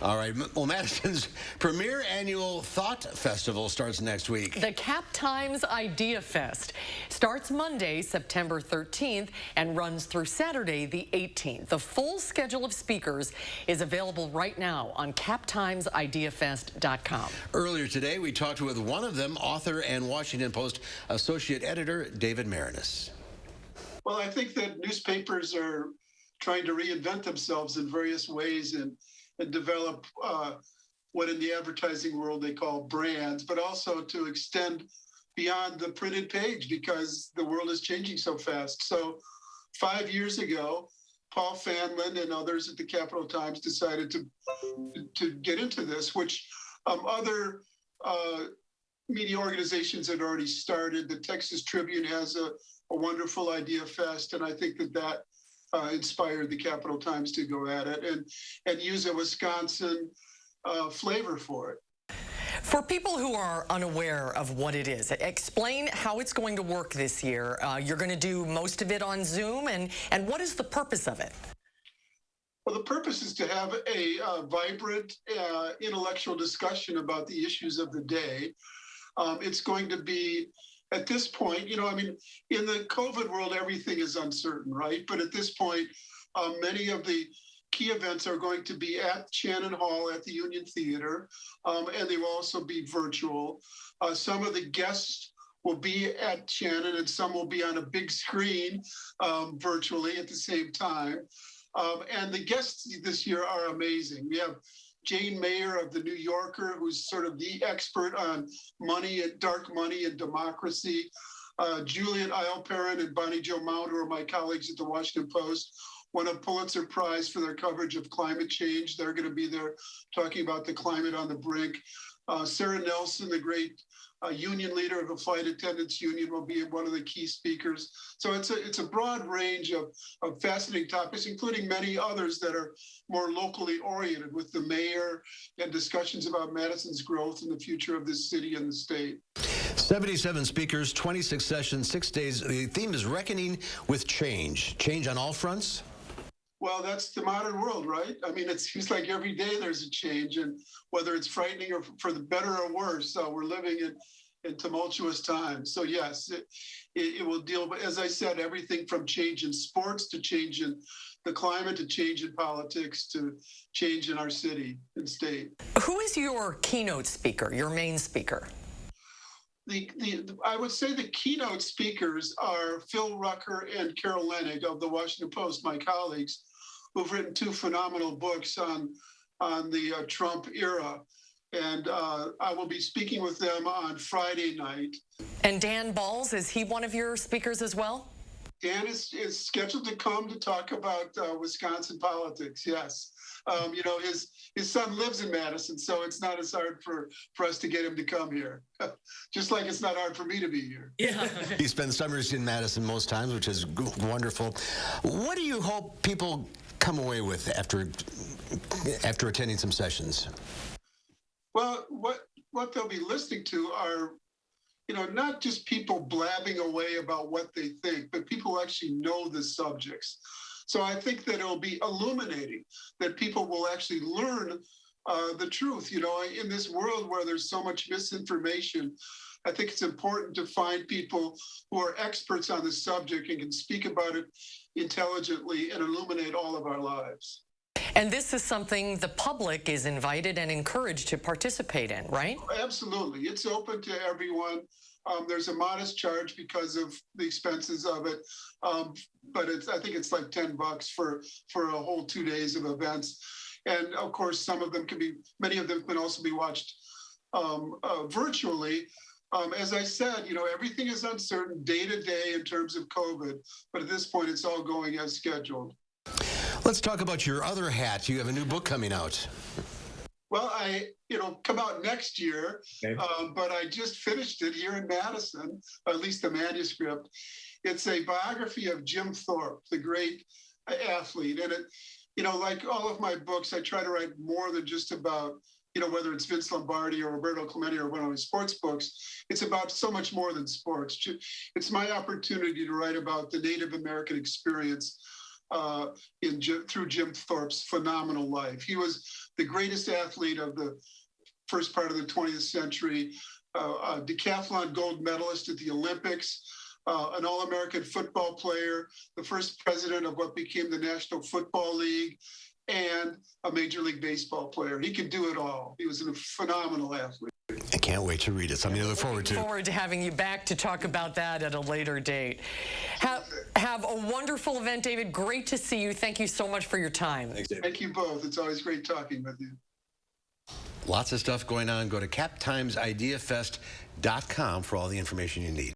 All right. Well, Madison's premier annual Thought Festival starts next week. The Cap Times Idea Fest starts Monday, September 13th, and runs through Saturday, the 18th. The full schedule of speakers is available right now on captimesideafest.com. Earlier today, we talked with one of them, author and Washington Post associate editor David Maraniss. Well, I think that newspapers are trying to reinvent themselves in various ways and develop what in the advertising world they call brands, but also to extend beyond the printed page because the world is changing so fast. So 5 years ago, Paul Fanlon and others at the Capital Times decided to get into this, which other media organizations had already started. The Texas Tribune has a wonderful idea fest, and I think that inspired the Capital Times to go at it and use a Wisconsin flavor for it. For people who are unaware of what it is, explain how it's going to work this year. You're going to do most of it on Zoom, and what is the purpose of it? Well, the purpose is to have a vibrant intellectual discussion about the issues of the day. It's going to be, at this point, in the COVID world, everything is uncertain, right? But at this point, many of the key events are going to be at Shannon Hall at the Union Theater, and they will also be virtual. Some of the guests will be at Shannon, and some will be on a big screen virtually at the same time. And the guests this year are amazing. We have Jane Mayer of The New Yorker, who's sort of the expert on money and dark money and democracy. Julian Eilperin and Bonnie Jo Mount, who are my colleagues at the Washington Post, won a Pulitzer Prize for their coverage of climate change. They're going to be there talking about the climate on the brink. Sarah Nelson, the great union leader of the flight attendants union, will be one of the key speakers. So it's a broad range of fascinating topics, including many others that are more locally oriented, with the mayor and discussions about Madison's growth and the future of this city and the state. 77 speakers, 26 sessions, 6 days. The theme is reckoning with change. Change on all fronts? Well, that's the modern world, right? I mean, it seems like every day there's a change, and whether it's frightening or for the better or worse, we're living in tumultuous times. So yes, it will deal, but as I said, everything from change in sports to change in the climate to change in politics to change in our city and state. Who is your keynote speaker, your main speaker? I would say the keynote speakers are Phil Rucker and Carol Leonnig of the Washington Post, my colleagues, who've written 2 phenomenal books on the Trump era. And I will be speaking with them on Friday night. And Dan Balls, is he one of your speakers as well? Dan is scheduled to come to talk about Wisconsin politics, yes. His son lives in Madison, so it's not as hard for us to get him to come here. Just like it's not hard for me to be here. Yeah. He spends summers in Madison most times, which is wonderful. What do you hope people come away with after attending some sessions? Well, what they'll be listening to are, not just people blabbing away about what they think, but people who actually know the subjects. So I think that it'll be illuminating, that people will actually learn the truth. In this world where there's so much misinformation, I think it's important to find people who are experts on the subject and can speak about it intelligently and illuminate all of our lives. And this is something the public is invited and encouraged to participate in, right? Absolutely. It's open to everyone. There's a modest charge because of the expenses of it, but I think it's like $10 for a whole 2 days of events. And of course, many of them can also be watched virtually. As I said, everything is uncertain day to day in terms of COVID, but at this point, it's all going as scheduled. Let's talk about your other hat. You have a new book coming out. Well, come out next year, okay. But I just finished it here in Madison, at least the manuscript. It's a biography of Jim Thorpe, the great athlete. And it, like all of my books, I try to write more than just about, whether it's Vince Lombardi or Roberto Clemente or one of my sports books. It's about so much more than sports. It's my opportunity to write about the Native American experience through Jim Thorpe's phenomenal life. He was the greatest athlete of the first part of the 20th century, a decathlon gold medalist at the Olympics, an All-American football player, the first president of what became the National Football League, and a Major League Baseball player. He could do it all. He was a phenomenal athlete. I can't wait to read it. Something to look forward to. Looking forward to having you back to talk about that at a later date. Have a wonderful event, David. Great to see you. Thank you so much for your time. Thanks, David. Thank you both. It's always great talking with you. Lots of stuff going on. Go to captimesideafest.com for all the information you need.